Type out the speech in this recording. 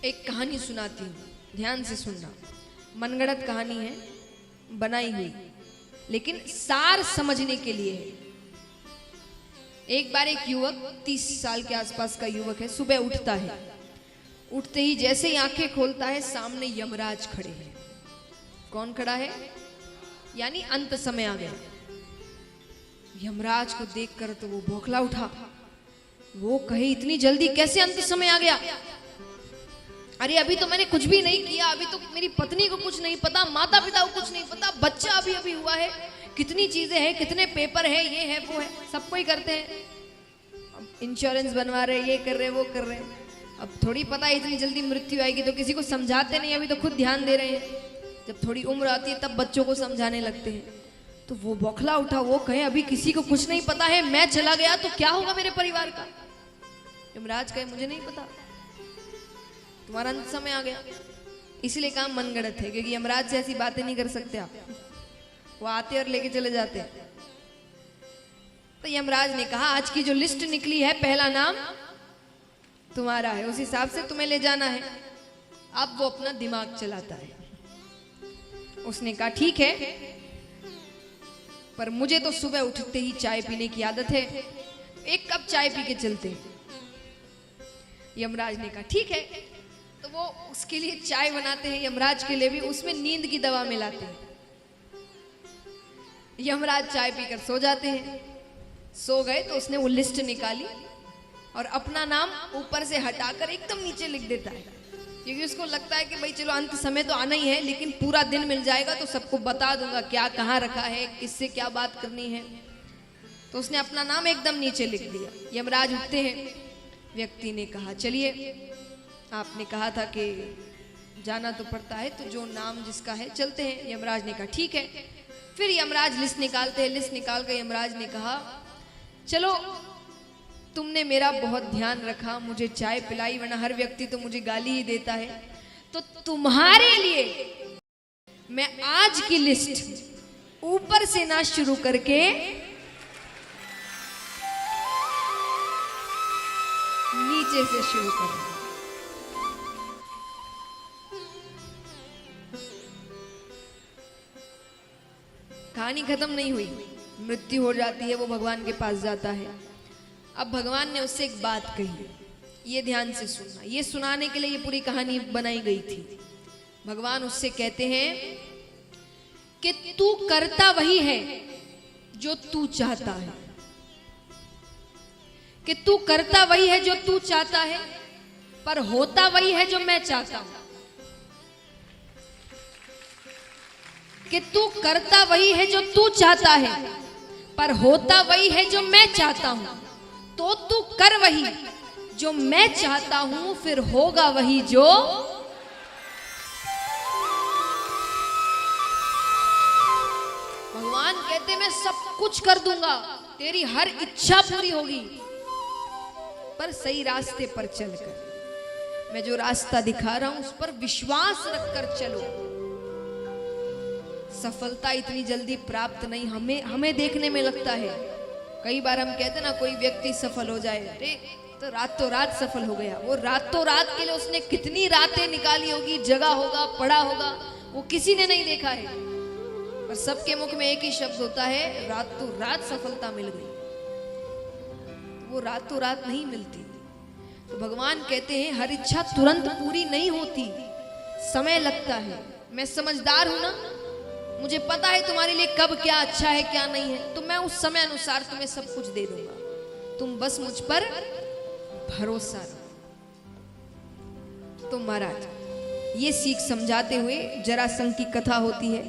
एक कहानी सुनाती हूँ, ध्यान से सुनना। मनगढ़ंत कहानी है, बनाई हुई, लेकिन सार समझने के लिए है। एक बार एक युवक, 30 साल के आसपास का युवक है, सुबह उठता है। उठते ही जैसे ही आंखें खोलता है, सामने यमराज खड़े हैं। कौन खड़ा है? यानी अंत समय आ गया। यमराज को देखकर तो वो बौखला उठा। वो कहे, इतनी जल्दी कैसे अंत समय आ गया? अरे अभी तो मैंने कुछ भी नहीं किया, अभी तो मेरी पत्नी को कुछ नहीं पता, माता पिता को कुछ नहीं पता, बच्चा अभी अभी हुआ है, कितनी चीजें हैं, कितने पेपर है, ये है वो है, सब कोई करते हैं। अब इंश्योरेंस बनवा रहे, ये कर रहे, वो कर रहे। अब थोड़ी पता है इतनी जल्दी मृत्यु आएगी, तो किसी को समझाते नहीं, अभी तो खुद ध्यान दे रहे हैं। जब थोड़ी उम्र आती है तब बच्चों को समझाने लगते हैं। तो वो बौखला उठा। वो कहे, अभी किसी को कुछ नहीं पता है, मैं चला गया तो क्या होगा मेरे परिवार का? यमराज कहे, मुझे नहीं पता, तुम्हारा अंत समय आ गया। इसलिए काम मनगढ़ंत है, क्योंकि यमराज से ऐसी बातें नहीं कर सकते आप। वो आते और लेके चले जाते। तो यमराज ने कहा, आज की जो लिस्ट निकली है, पहला नाम तुम्हारा है, उस हिसाब से तुम्हें ले जाना है। अब वो अपना दिमाग चलाता है। उसने कहा, ठीक है, पर मुझे तो सुबह उठते ही चाय पीने की आदत है, एक कप चाय पी के चलते हैं। यमराज ने कहा, ठीक है। तो वो उसके लिए चाय बनाते हैं, यमराज के लिए भी। उसमें नींद की दवा मिलाते हैं। यमराज चाय पीकर सो जाते हैं। सो गए तो उसने वो लिस्ट निकाली और अपना नाम ऊपर से हटाकर एकदम नीचे लिख देता है, क्योंकि उसको लगता है कि भाई चलो अंत समय तो आना ही है, लेकिन पूरा दिन मिल जाएगा तो सबको बता दूंगा क्या कहाँ रखा है, किससे क्या बात करनी है। तो उसने अपना नाम एकदम नीचे लिख दिया। यमराज उठते हैं। व्यक्ति ने कहा, चलिए, आपने कहा था कि जाना तो पड़ता है, तो जो नाम जिसका है चलते हैं। यमराज ने कहा, ठीक है। फिर यमराज लिस्ट निकालते हैं। लिस्ट निकाल कर यमराज ने कहा, चलो, तुमने मेरा बहुत ध्यान रखा, मुझे चाय पिलाई, वरना हर व्यक्ति तो मुझे गाली ही देता है, तो तुम्हारे लिए मैं आज की लिस्ट ऊपर से ना शुरू करके नीचे से शुरू करूंगा। कहानी खत्म नहीं हुई। मृत्यु हो जाती है, वो भगवान के पास जाता है। अब भगवान ने उससे एक बात कही, ये ध्यान से सुनना। ये सुनाने के लिए ये पूरी कहानी बनाई गई थी। भगवान उससे कहते हैं कि तू करता वही है जो तू चाहता है, कि तू करता वही है जो तू चाहता है, पर होता वही है जो मैं चाहता हूं। कि तू करता वही है जो तू चाहता है, पर होता वही है जो मैं चाहता हूं। तो तू कर वही जो मैं चाहता हूं, फिर होगा वही जो। भगवान कहते, मैं सब कुछ कर दूंगा, तेरी हर इच्छा पूरी होगी, पर सही रास्ते पर चलकर। मैं जो रास्ता दिखा रहा हूं उस पर विश्वास रखकर चलो। सफलता इतनी जल्दी प्राप्त नहीं, हमें देखने में लगता है। कई बार हम कहते ना, कोई व्यक्ति सफल हो जाए, अरे तो रातों रात सफल हो गया। वो रातों रात के लिए उसने कितनी रातें निकाली होगी, जगा होगा, पढ़ा होगा, वो किसी ने नहीं देखा है। पर सबके मुख में एक ही शब्द होता है, रातों रात सफलता मिल गई। वो रातों रात नहीं मिलती। तो भगवान कहते हैं, हर इच्छा तुरंत पूरी नहीं होती, समय लगता है। मैं समझदार हूं ना, मुझे पता है तुम्हारे लिए कब क्या अच्छा है क्या नहीं है, तो मैं उस समय अनुसार तुम्हें सब कुछ दे दूंगा। तुम बस मुझ पर भरोसा रखो। तो महाराज, ये सीख समझाते हुए जरासंध की कथा होती है।